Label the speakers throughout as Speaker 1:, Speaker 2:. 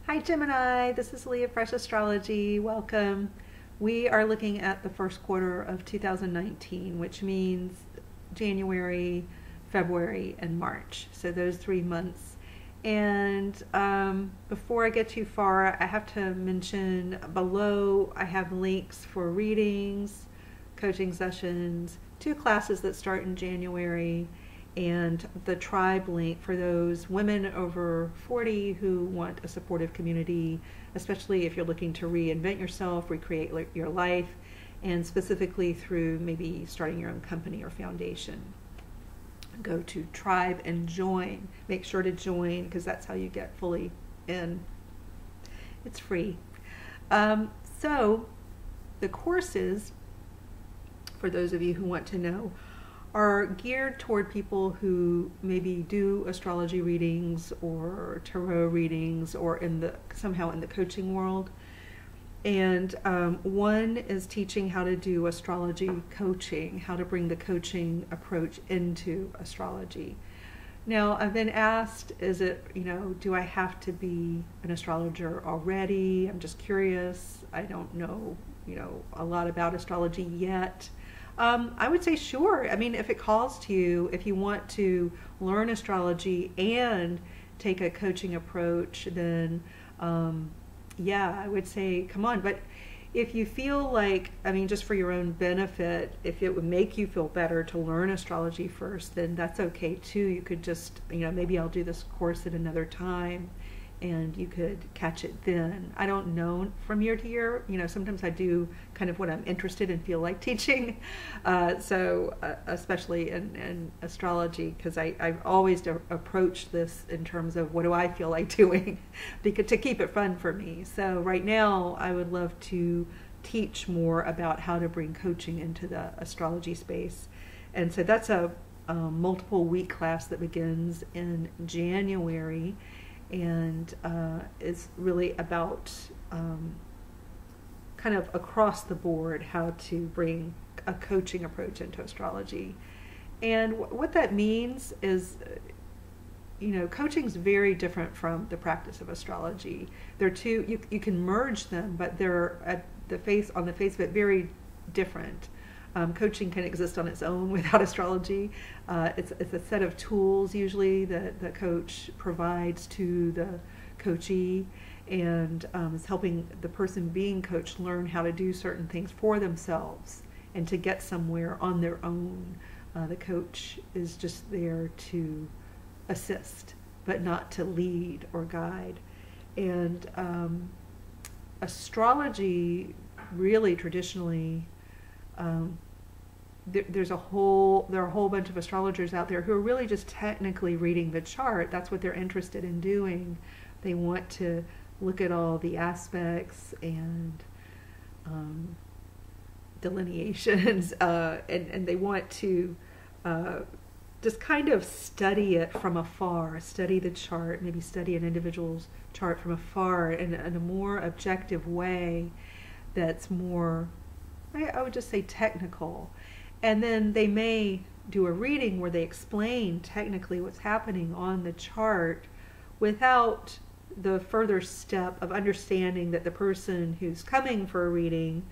Speaker 1: Hi Gemini, this is Leah Fresh Astrology. Welcome. We are looking at the first quarter of 2019, which means January, February, and March. So those 3 months. And before I get too far, I have to mention below I have links for readings, coaching sessions, 2 classes that start in January, and the tribe link for those women over 40 who want a supportive community, especially if you're looking to reinvent yourself, recreate your life, and specifically through maybe starting your own company or foundation. Go to tribe and join. Make sure to join because that's how you get fully in. It's free. So the courses, for those of you who want to know, are geared toward people who maybe do astrology readings or tarot readings or somehow in the coaching world. And one is teaching how to do astrology coaching, how to bring the coaching approach into astrology. Now, I've been asked, do I have to be an astrologer already? I'm just curious. I don't know, a lot about astrology yet. I would say sure. I mean, if it calls to you, if you want to learn astrology and take a coaching approach, then yeah, I would say come on. But if you feel like, just for your own benefit, if it would make you feel better to learn astrology first, then that's okay too. You could just, maybe I'll do this course at another time and you could catch it then. I don't know from year to year. Sometimes I do kind of what I'm interested and feel like teaching. Especially in astrology, because I've always approached this in terms of what do I feel like doing because to keep it fun for me. So right now I would love to teach more about how to bring coaching into the astrology space. And so that's a multiple week class that begins in January. And it's really about kind of across the board how to bring a coaching approach into astrology. And what that means is, coaching is very different from the practice of astrology. They're two, you can merge them, but they're on the face of it very different. Coaching can exist on its own without astrology. It's a set of tools usually that the coach provides to the coachee, and is helping the person being coached learn how to do certain things for themselves and to get somewhere on their own. The coach is just there to assist, but not to lead or guide. And astrology really traditionally, there are a whole bunch of astrologers out there who are really just technically reading the chart. That's what they're interested in doing. They want to look at all the aspects and delineations, and they want to just kind of study it from afar, study the chart, maybe study an individual's chart from afar in a more objective way that's more, I would just say, technical. And then they may do a reading where they explain technically what's happening on the chart without the further step of understanding that the person who's coming for a reading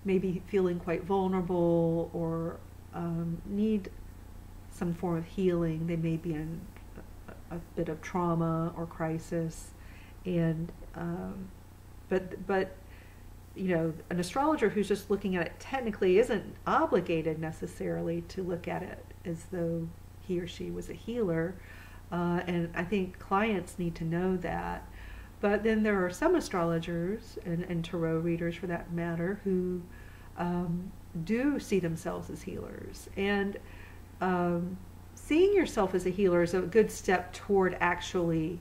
Speaker 1: may be feeling quite vulnerable or need some form of healing. They may be in a bit of trauma or crisis, and but an astrologer who's just looking at it technically isn't obligated necessarily to look at it as though he or she was a healer. And I think clients need to know that. But then there are some astrologers and tarot readers, for that matter, who do see themselves as healers. And seeing yourself as a healer is a good step toward actually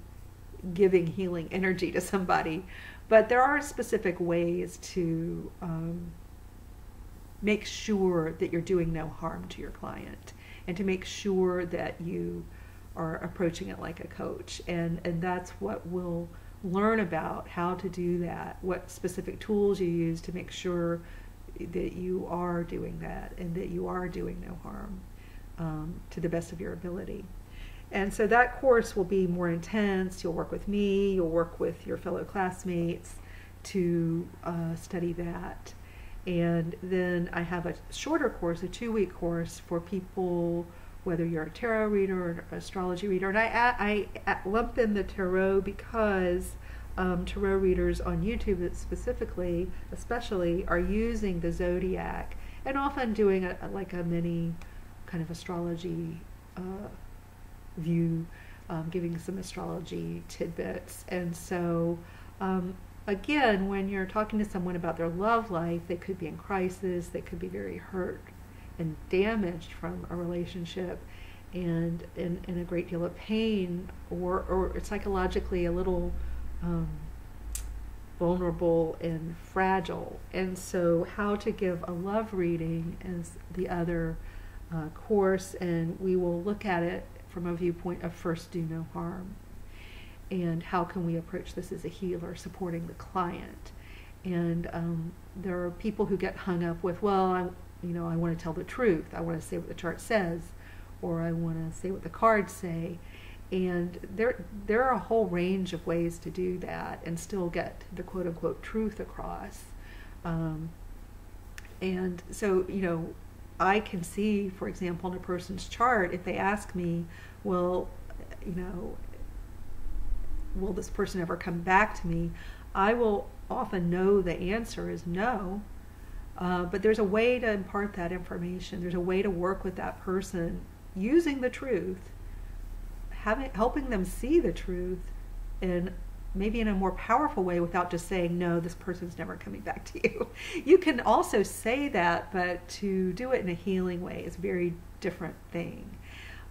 Speaker 1: giving healing energy to somebody. But there are specific ways to make sure that you're doing no harm to your client, and to make sure that you are approaching it like a coach. And that's what we'll learn about, how to do that, what specific tools you use to make sure that you are doing that and that you are doing no harm to the best of your ability. And so that course will be more intense. You'll work with me, you'll work with your fellow classmates to study that. And then I have a shorter course, a 2-week course for people, whether you're a tarot reader or an astrology reader. And I lump in the tarot because tarot readers on YouTube specifically, especially, are using the zodiac and often doing like a mini kind of astrology view, giving some astrology tidbits. And so again, when you're talking to someone about their love life, they could be in crisis, they could be very hurt and damaged from a relationship and in a great deal of pain, or psychologically a little vulnerable and fragile. And so how to give a love reading is the other course, and we will look at it from a viewpoint of first do no harm. And how can we approach this as a healer, supporting the client? And there are people who get hung up with, well, I want to tell the truth. I want to say what the chart says, or I want to say what the cards say. And there are a whole range of ways to do that and still get the quote-unquote truth across. And so, I can see, for example, in a person's chart, if they ask me, well, will this person ever come back to me? I will often know the answer is no, but there's a way to impart that information. There's a way to work with that person using the truth, helping them see the truth, and maybe in a more powerful way without just saying, no, this person's never coming back to you. You can also say that, but to do it in a healing way is a very different thing.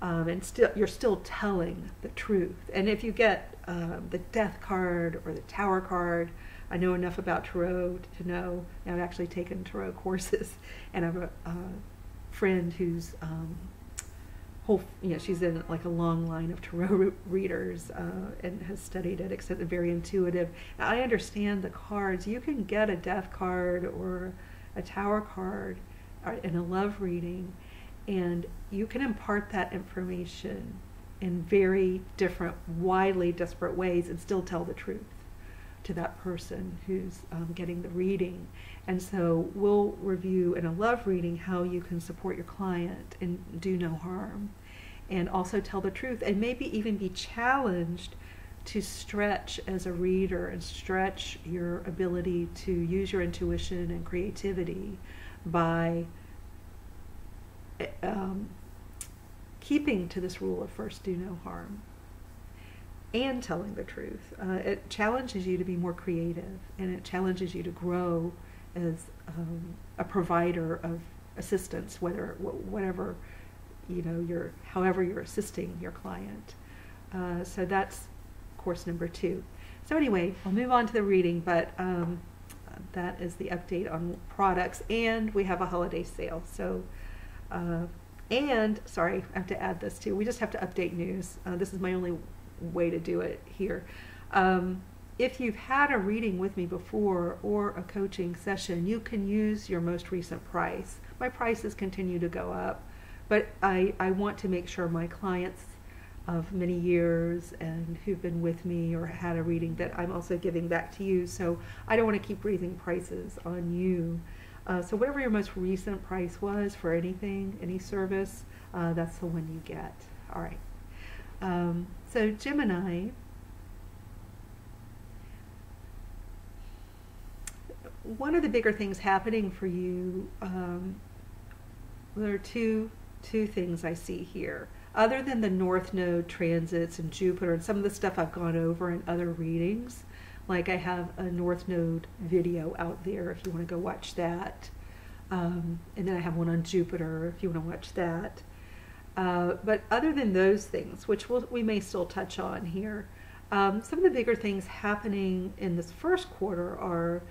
Speaker 1: And you're still telling the truth. And if you get the Death card or the Tower card, I know enough about tarot to know, and I've actually taken tarot courses, and I have a friend who's she's in like a long line of tarot readers and has studied it, except very intuitive. Now, I understand the cards. You can get a Death card or a Tower card in a love reading, and you can impart that information in very different, widely disparate ways and still tell the truth to that person who's getting the reading. And so we'll review in a love reading how you can support your client and do no harm, and also tell the truth, and maybe even be challenged to stretch as a reader and stretch your ability to use your intuition and creativity by keeping to this rule of first do no harm and telling the truth. It challenges you to be more creative, and it challenges you to grow as a provider of assistance, whatever however you're assisting your client. So that's course number 2. So anyway, I'll move on to the reading, but that is the update on products, and we have a holiday sale. So, and sorry, I have to add this too. We just have to update news. This is my only way to do it here. If you've had a reading with me before or a coaching session, you can use your most recent price. My prices continue to go up, but I want to make sure my clients of many years and who've been with me or had a reading that I'm also giving back to you. So I don't want to keep raising prices on you. So whatever your most recent price was for anything, any service, that's the one you get. All right. So Gemini, one of the bigger things happening for you, there are two things I see here. Other than the North Node transits and Jupiter and some of the stuff I've gone over in other readings, like I have a North Node video out there if you want to go watch that. And then I have one on Jupiter if you want to watch that. But other than those things, which we may still touch on here, some of the bigger things happening in this first quarter are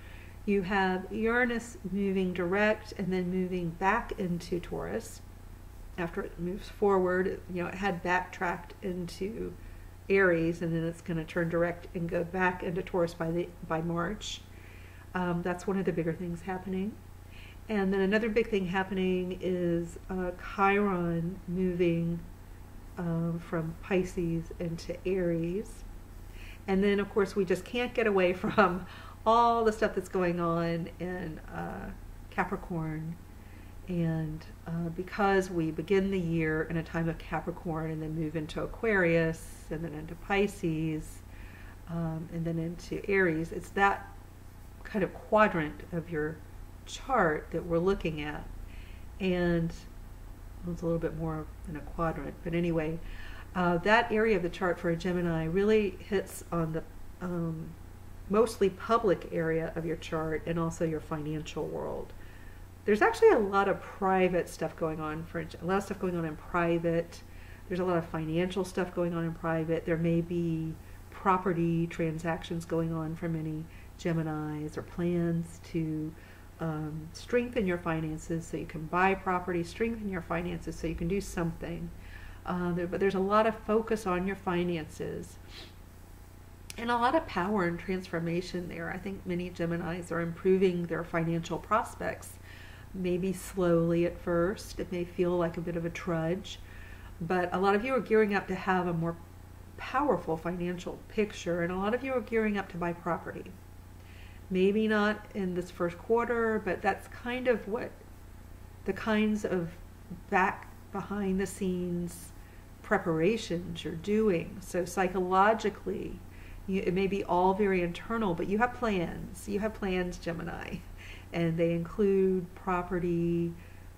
Speaker 1: you have Uranus moving direct and then moving back into Taurus. After it moves forward, it had backtracked into Aries, and then it's going to turn direct and go back into Taurus by March. That's one of the bigger things happening. And then another big thing happening is Chiron moving from Pisces into Aries. And then, of course, we just can't get away from all the stuff that's going on in Capricorn. And because we begin the year in a time of Capricorn and then move into Aquarius and then into Pisces and then into Aries, it's that kind of quadrant of your chart that we're looking at. And it's a little bit more than a quadrant, but anyway, that area of the chart for a Gemini really hits on the mostly public area of your chart and also your financial world. There's actually a lot of private stuff going on, a lot of stuff going on in private. There's a lot of financial stuff going on in private. There may be property transactions going on for many Geminis, or plans to strengthen your finances so you can buy property, strengthen your finances so you can do something. But there's a lot of focus on your finances and a lot of power and transformation there. I think many Geminis are improving their financial prospects, maybe slowly at first. It may feel like a bit of a trudge, but a lot of you are gearing up to have a more powerful financial picture, and a lot of you are gearing up to buy property. Maybe not in this first quarter, but that's kind of what the kinds of behind the scenes preparations you're doing. So psychologically, it may be all very internal, but you have plans. You have plans, Gemini, and they include property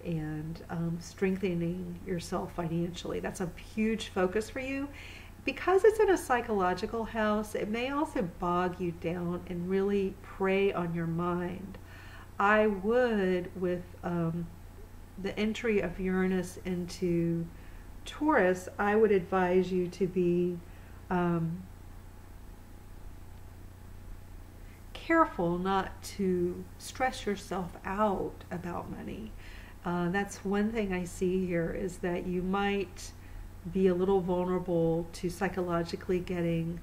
Speaker 1: and strengthening yourself financially. That's a huge focus for you. Because it's in a psychological house, it may also bog you down and really prey on your mind. I would, with the entry of Uranus into Taurus, I would advise you to be careful not to stress yourself out about money. That's one thing I see here, is that you might be a little vulnerable to psychologically getting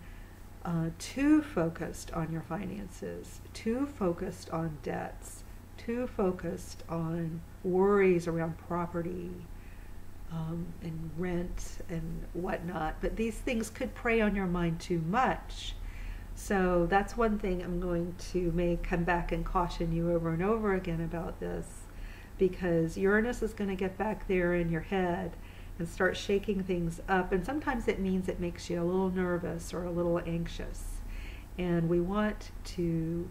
Speaker 1: too focused on your finances, too focused on debts, too focused on worries around property and rent and whatnot. But these things could prey on your mind too much. So that's one thing I'm going to come back and caution you over and over again about this, because Uranus is going to get back there in your head and start shaking things up, and sometimes it means it makes you a little nervous or a little anxious. And we want to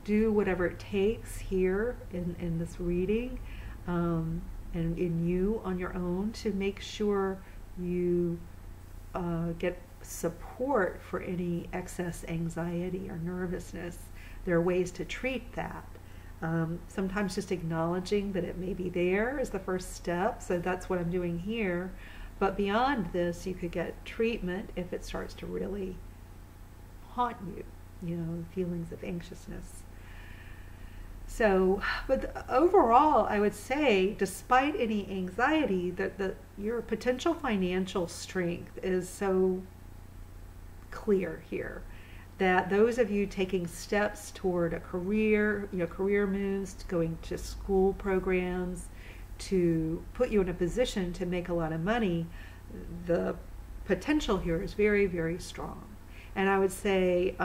Speaker 1: do whatever it takes here in this reading and in you on your own to make sure you get support for any excess anxiety or nervousness. There are ways to treat that. Sometimes just acknowledging that it may be there is the first step, so that's what I'm doing here. But beyond this, you could get treatment if it starts to really haunt you, feelings of anxiousness. So, but overall, I would say, despite any anxiety, that your potential financial strength is so clear here, that those of you taking steps toward a career, career moves, going to school programs, to put you in a position to make a lot of money, the potential here is very, very strong. And I would say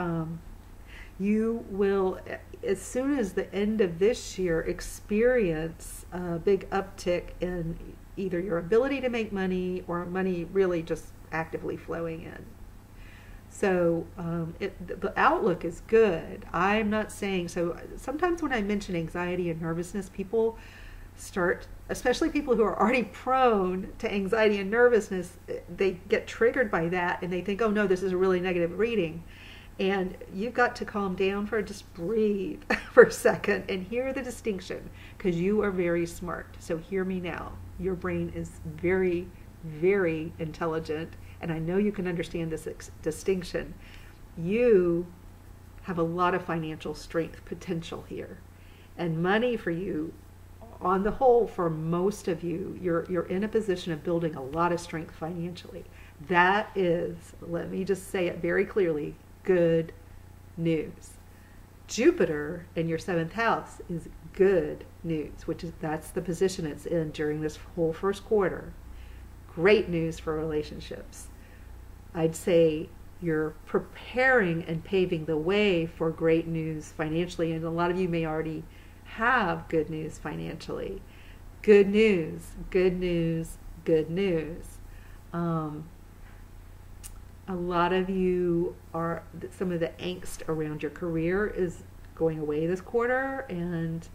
Speaker 1: you will, as soon as the end of this year, experience a big uptick in either your ability to make money or money really just actively flowing in. So the outlook is good. I'm not saying, so sometimes when I mention anxiety and nervousness, people start, especially people who are already prone to anxiety and nervousness, they get triggered by that and they think, oh no, this is a really negative reading. And you've got to calm down just breathe for a second and hear the distinction, because you are very smart. So hear me now. Your brain is very, very intelligent, and I know you can understand this distinction. You have a lot of financial strength potential here. And money for you, on the whole, for most of you, you're in a position of building a lot of strength financially. That is, let me just say it very clearly, good news. Jupiter in your 7th house is good news, that's the position it's in during this whole first quarter. great news for relationships. I'd say you're preparing and paving the way for great news financially, and a lot of you may already have good news financially. Good news, good news, good news. A lot of you are, some of the angst around your career is going away this quarter, and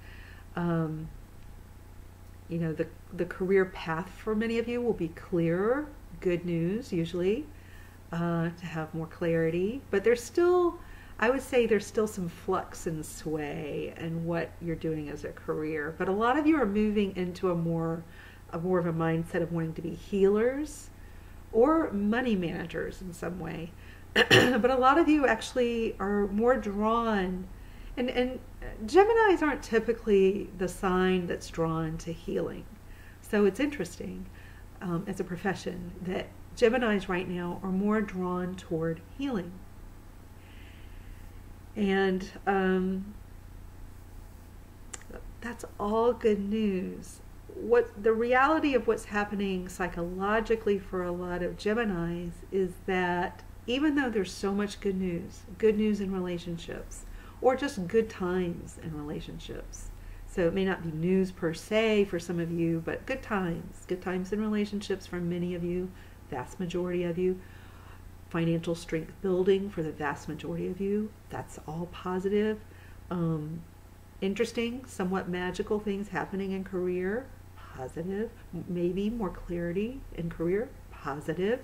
Speaker 1: you know, the career path for many of you will be clearer. Good news usually, to have more clarity, but there's still, I would say there's still some flux and sway in what you're doing as a career. But a lot of you are moving into a more of a mindset of wanting to be healers or money managers in some way. But a lot of you actually are more drawn, and Geminis aren't typically the sign that's drawn to healing. So it's interesting as a profession that Geminis right now are more drawn toward healing. And that's all good news. What the reality of what's happening psychologically for a lot of Geminis is that even though there's so much good news in relationships, or just good times in relationships. So it may not be news per se for some of you, but good times in relationships for many of you, vast majority of you. Financial strength building for the vast majority of you. That's all positive. Interesting, somewhat magical things happening in career, positive. Maybe more clarity in career, positive.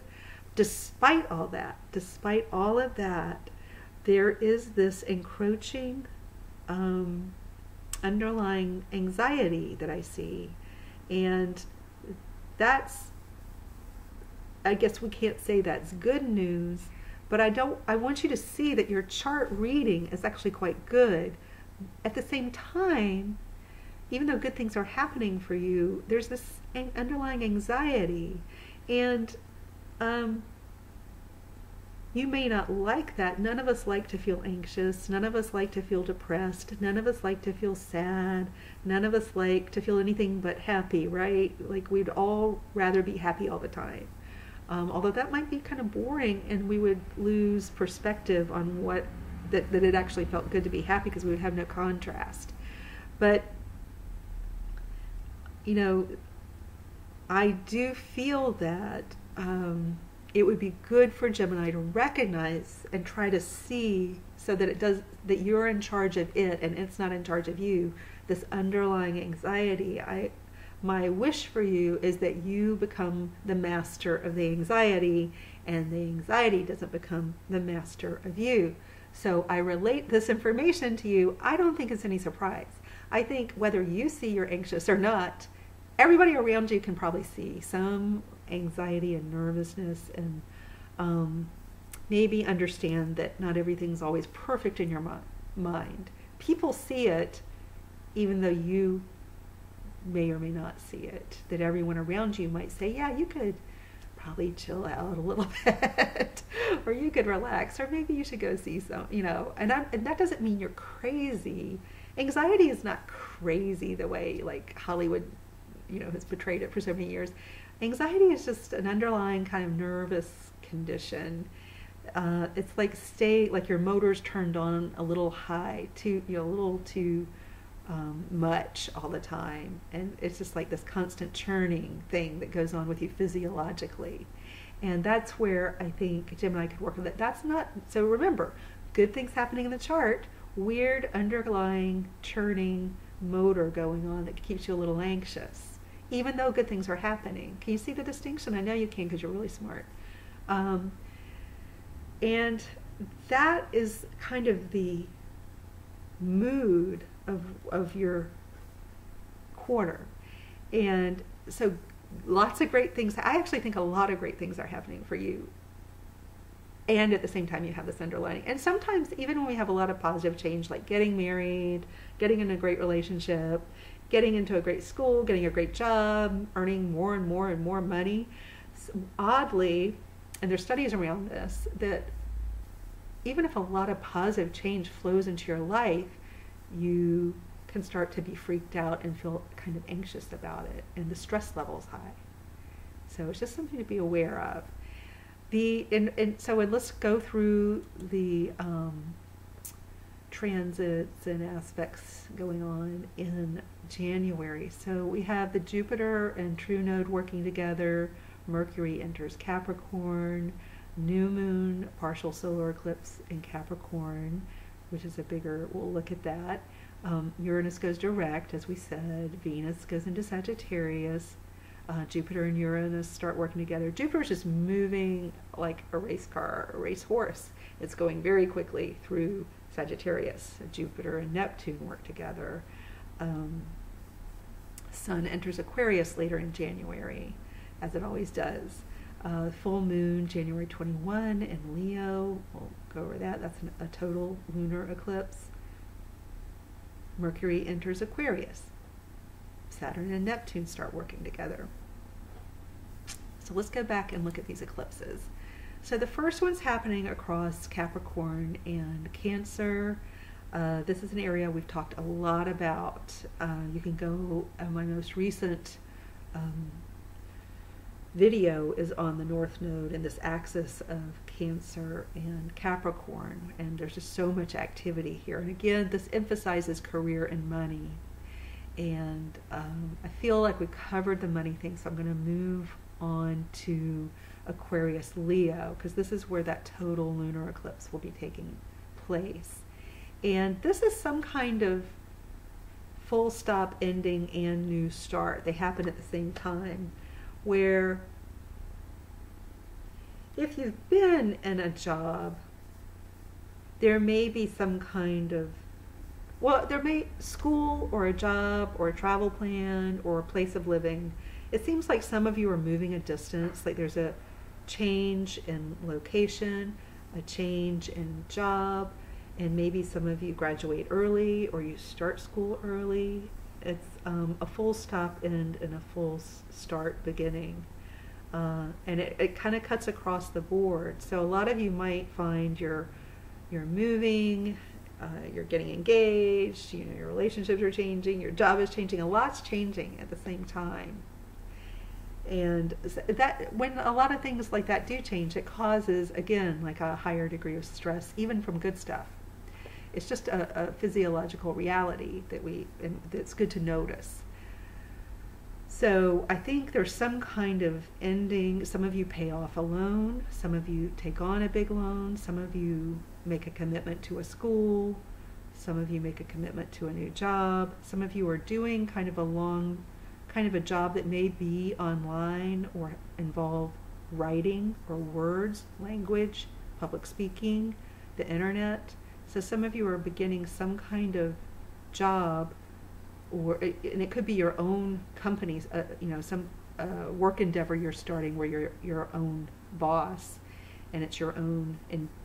Speaker 1: Despite all of that, there is this encroaching underlying anxiety that I see. And that's, I guess we can't say that's good news, but I want you to see that your chart reading is actually quite good. At the same time, even though good things are happening for you, there's this underlying anxiety. And you may not like that. None of us like to feel anxious. None of us like to feel depressed. None of us like to feel sad. None of us like to feel anything but happy, right? Like we'd all rather be happy all the time. Although that might be kind of boring, and we would lose perspective on what that it actually felt good to be happy, because we would have no contrast. But you know, I do feel that it would be good for Gemini to recognize and try to see, so that that you're in charge of it and it's not in charge of you, this underlying anxiety. My wish for you is that you become the master of the anxiety, and the anxiety doesn't become the master of you. So I relate this information to you. I don't think it's any surprise. I think whether you see you're anxious or not, everybody around you can probably see some anxiety and nervousness, and maybe understand that not everything's always perfect in your mind. People see it, even though you may or may not see it. That everyone around you might say, yeah, you could probably chill out a little bit, or you could relax, or maybe you should go see some, you know. And that doesn't mean you're crazy. Anxiety is not crazy the way like Hollywood, you know, has portrayed it for so many years. Anxiety is just an underlying kind of nervous condition. It's like your motor's turned on a little high, a little too much all the time, and it's just like this constant churning thing that goes on with you physiologically. And that's where I think Gemini could work with it. That's not, so remember, good things happening in the chart, weird underlying churning motor going on that keeps you a little anxious, even though good things are happening. Can you see the distinction? I know you can, because you're really smart. And that is kind of the mood of your quarter. And so lots of great things. I actually think a lot of great things are happening for you. And at the same time, you have this underlining. And sometimes, even when we have a lot of positive change, like getting married, getting in a great relationship, getting into a great school, getting a great job, earning more and more and more money, oddly, and there's studies around this, that even if a lot of positive change flows into your life, you can start to be freaked out and feel kind of anxious about it, and the stress level is high. So it's just something to be aware of. Let's go through the transits and aspects going on in January. So we have the Jupiter and True Node working together. Mercury enters Capricorn. New moon, partial solar eclipse in Capricorn, which is we'll look at that. Uranus goes direct, as we said. Venus goes into Sagittarius. Jupiter and Uranus start working together. Jupiter's just moving like a race car, a race horse. It's going very quickly through Sagittarius. Jupiter and Neptune work together. Sun enters Aquarius later in January, as it always does. Full moon, January 21 in Leo. We'll go over that. That's a total lunar eclipse. Mercury enters Aquarius. Saturn and Neptune start working together. So let's go back and look at these eclipses. So the first one's happening across Capricorn and Cancer. This is an area we've talked a lot about. You can go on my most recent video is on the North Node and this axis of Cancer and Capricorn, and there's just so much activity here. And again, this emphasizes career and money. And I feel like we covered the money thing, so I'm going to move on to Aquarius Leo, because this is where that total lunar eclipse will be taking place. And this is some kind of full stop ending and new start. They happen at the same time, where if you've been in a job, there may be some kind of, there may school or a job or a travel plan or a place of living. It seems like some of you are moving a distance, like there's a change in location, a change in job, and maybe some of you graduate early or you start school early. It's a full stop end and a full start beginning. And it kind of cuts across the board. So a lot of you might find you're moving, you're getting engaged, your relationships are changing, your job is changing, a lot's changing at the same time. And that when a lot of things like that do change, it causes, again, like a higher degree of stress, even from good stuff. It's just a physiological reality that's good to notice. So I think there's some kind of ending. Some of you pay off a loan, some of you take on a big loan, some of you make a commitment to a school, some of you make a commitment to a new job, some of you are doing kind of a job that may be online or involve writing or words, language, public speaking, the internet. So some of you are beginning some kind of job, and it could be your own company's, some work endeavor you're starting where you're your own boss, and it's your own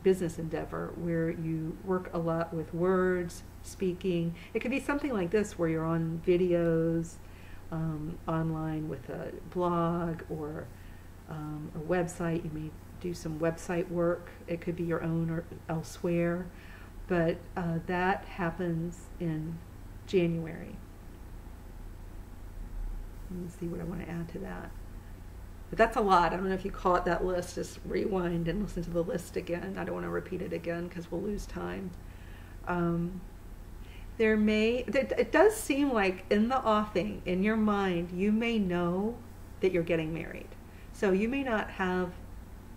Speaker 1: business endeavor where you work a lot with words, speaking. It could be something like this where you're on videos, online with a blog or a website. You may do some website work. It could be your own or elsewhere. But that happens in January. Let me see what I want to add to that. But that's a lot. I don't know if you caught that list. Just rewind and listen to the list again. I don't want to repeat it again because we'll lose time. It does seem like in the offing, in your mind, you may know that you're getting married. So you may not have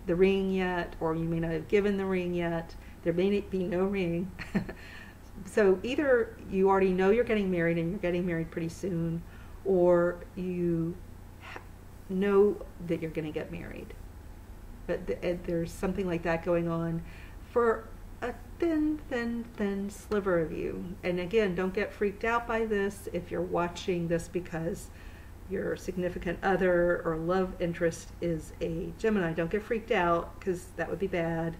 Speaker 1: the ring yet, or you may not have given the ring yet. There may be no ring. So either you already know you're getting married and you're getting married pretty soon, or you know that you're going to get married. But there's something like that going on for a thin sliver of you. And again, don't get freaked out by this if you're watching this because your significant other or love interest is a Gemini. Don't get freaked out because that would be bad.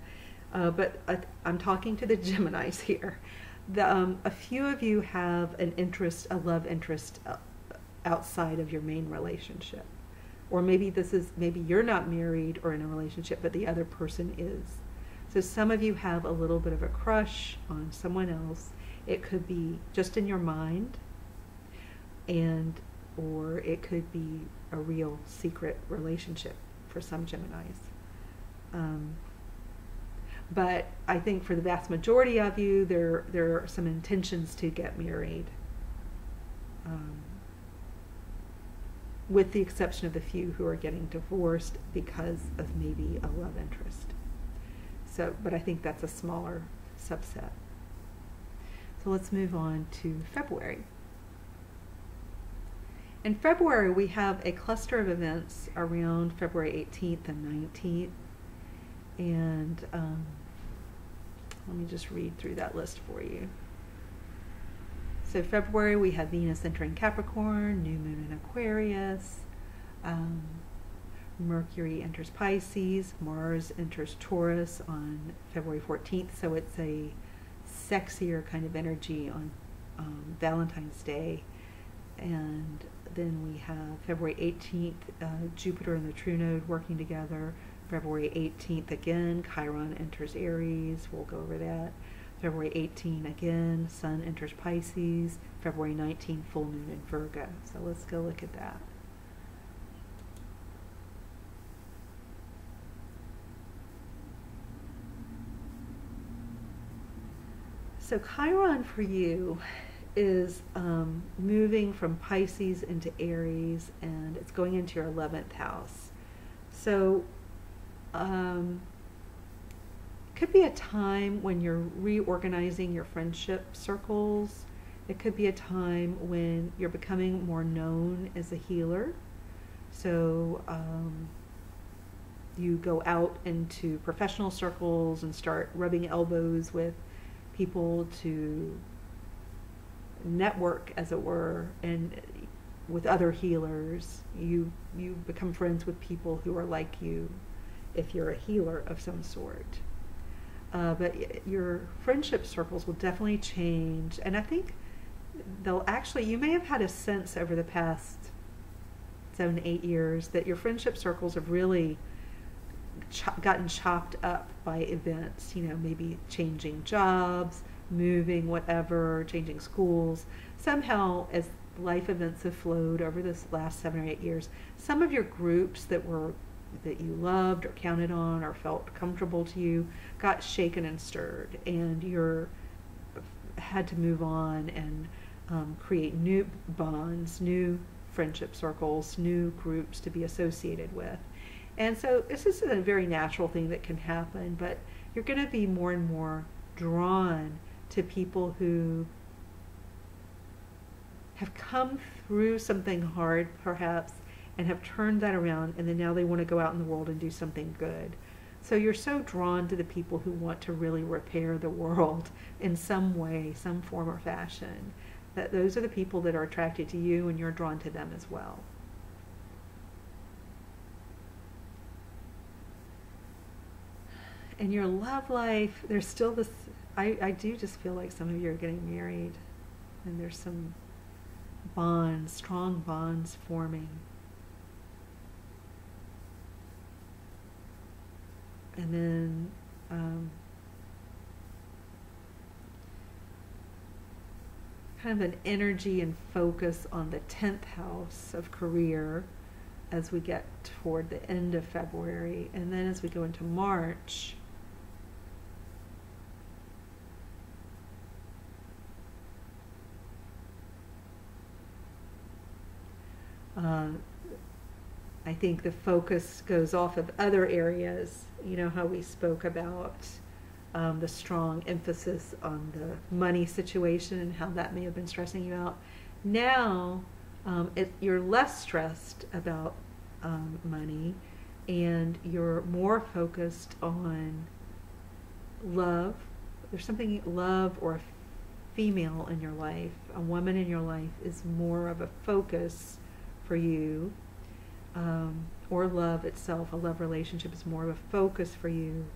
Speaker 1: But I'm talking to the Geminis here. A few of you have a love interest outside of your main relationship. Or maybe you're not married or in a relationship, but the other person is. So some of you have a little bit of a crush on someone else. It could be just in your mind. And or it could be a real secret relationship for some Geminis. But I think for the vast majority of you, there are some intentions to get married, with the exception of the few who are getting divorced because of maybe a love interest. So, but I think that's a smaller subset. So let's move on to February. In February, we have a cluster of events around February 18th and 19th. And let me just read through that list for you. So February, we have Venus entering Capricorn, new moon in Aquarius, Mercury enters Pisces, Mars enters Taurus on February 14th. So it's a sexier kind of energy on Valentine's Day. And then we have February 18th, Jupiter and the True Node working together. February 18th again, Chiron enters Aries. We'll go over that. February 18th again, Sun enters Pisces. February 19th, full moon in Virgo. So let's go look at that. So Chiron for you is moving from Pisces into Aries, and it's going into your 11th house. So could be a time when you're reorganizing your friendship circles. It could be a time when you're becoming more known as a healer. So you go out into professional circles and start rubbing elbows with people to network, as it were, and with other healers. You become friends with people who are like you if you're a healer of some sort. But your friendship circles will definitely change, and I think they'll actually, you may have had a sense over the past 7 to 8 years that your friendship circles have really gotten chopped up by events, maybe changing jobs, moving, whatever, changing schools. Somehow, as life events have flowed over this last 7 or 8 years, some of your groups that you loved or counted on or felt comfortable to you got shaken and stirred, and you had to move on and create new bonds, new friendship circles, new groups to be associated with. And so this is a very natural thing that can happen, but you're going to be more and more drawn to people who have come through something hard, perhaps, and have turned that around, and then now they want to go out in the world and do something good. So you're so drawn to the people who want to really repair the world in some way, some form or fashion, that those are the people that are attracted to you, and you're drawn to them as well. In your love life, there's still this, I do just feel like some of you are getting married, and there's some bonds, strong bonds forming. And then kind of an energy and focus on the 10th house of career as we get toward the end of February. And then as we go into March, I think the focus goes off of other areas. You know how we spoke about the strong emphasis on the money situation and how that may have been stressing you out. Now you're less stressed about money, and you're more focused on love. There's something, love or a female in your life, a woman in your life is more of a focus for you. Or love itself, a love relationship is more of a focus for you,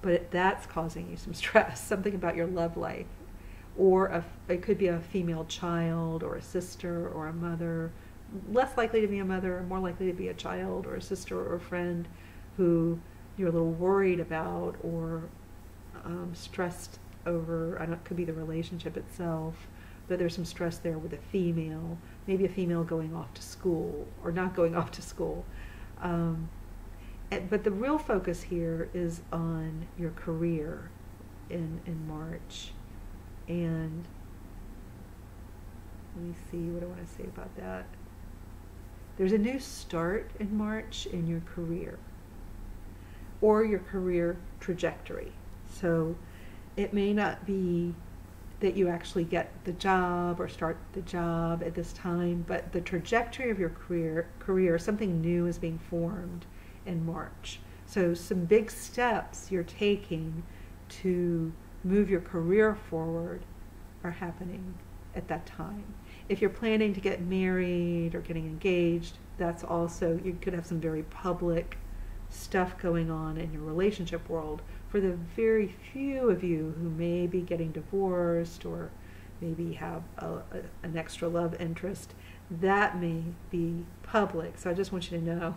Speaker 1: but that's causing you some stress, something about your love life. Or it could be a female child or a sister or a mother, less likely to be a mother, more likely to be a child or a sister or a friend who you're a little worried about or stressed over. I don't, it could be the relationship itself, but there's some stress there with a female, maybe a female going off to school or not going off to school. But the real focus here is on your career in March. And let me see, what do I want to say about that? There's a new start in March in your career or your career trajectory. So it may not be that you actually get the job or start the job at this time, but the trajectory of your career, something new is being formed in March. So some big steps you're taking to move your career forward are happening at that time. If you're planning to get married or getting engaged, that's also, you could have some very public stuff going on in your relationship world. For the very few of you who may be getting divorced or maybe have an extra love interest, that may be public. So I just want you to know.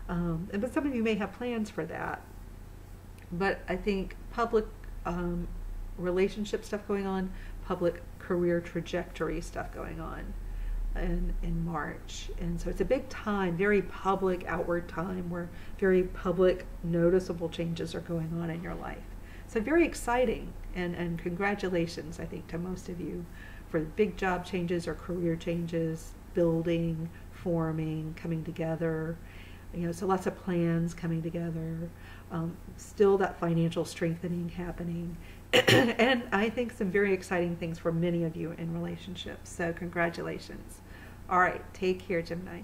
Speaker 1: But some of you may have plans for that. But I think public relationship stuff going on, public career trajectory stuff going on in March. And so it's a big time, very public, outward time where very public, noticeable changes are going on in your life. So very exciting, and congratulations, I think, to most of you for big job changes or career changes, building, forming, coming together. So lots of plans coming together. Still that financial strengthening happening. And I think some very exciting things for many of you in relationships. So congratulations. All right, take care, Gemini.